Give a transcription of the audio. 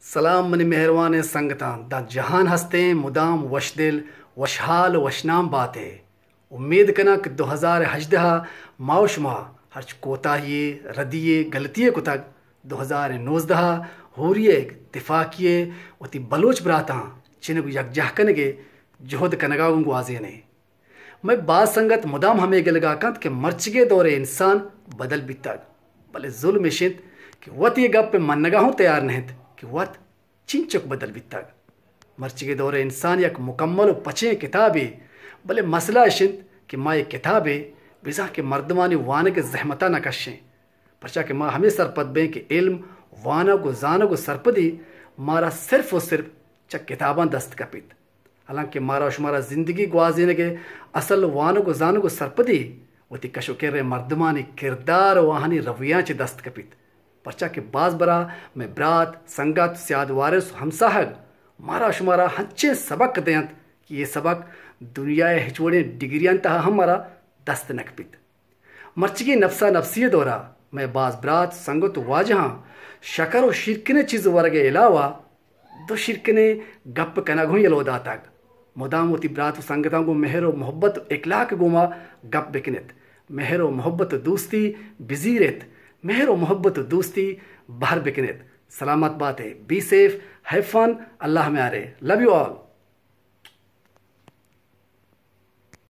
سلام منی مہربان سنگتان دا جہان ہستے مدام وش دل وشحال وشنام باتیں امید کنا کہ 2018 ماوش ماہ ہرچ کوتاہیے ردیے غلطیے کو تک 2019 ہوریے اتفاقیے وتی بلوچ براتاں چنگ یکجہ کنگے جہد کنگا گنگو آزینے میں بعض سنگت مدام ہمیں گلگا کند کہ مرچگے دور انسان بدل بھی تک بلے ظلم شد کہ وط یہ گپ منگا ہوں تیار نہیں کہ وط چنچک بدل بھی تک مرچگے دور انسان یک مکمل و پچیں کتابیں بلے مسئلہ شد کہ ماں یہ کتابیں بزا کہ مردمانی وانا کے زحمتہ نہ کشیں پرچا کہ ماں ہمیں سرپد بیں کہ علم وانا کو زانا کو سرپدی مارا صرف و صرف چک کتاباں دست کپیت حالانکہ مارا شمارا زندگی گوازینے کے اصل وانا کو زانا کو سرپدی وتی کشو کر مردمانی کردار واہنی رویاں چے دست کپیت پرچا کہ باز برا میں برات سنگت سیاد وارث ہمساہگ مارا شمارا ہنچے سبق دیانت کہ یہ سبق دنیا ہچوڑے ڈگریاں تہا ہمارا دست نکپیت مرچگی نفسا نفسی دورا میں باز برات سنگت واجہاں شکر و شرکنے چیز ورگے علاوہ دو شرکنے گپ کنگوں یلو داتاگ مدام وتی برات و سنگتاں کو مہر و محبت اخلاق گوما گپ بکنت مہر و محبت دوستی بزیرت مہر و محبت دوستی باہر بکنت سلامت بات ہے بی سیف ہیو فن اللہ میں آرے لو یو آل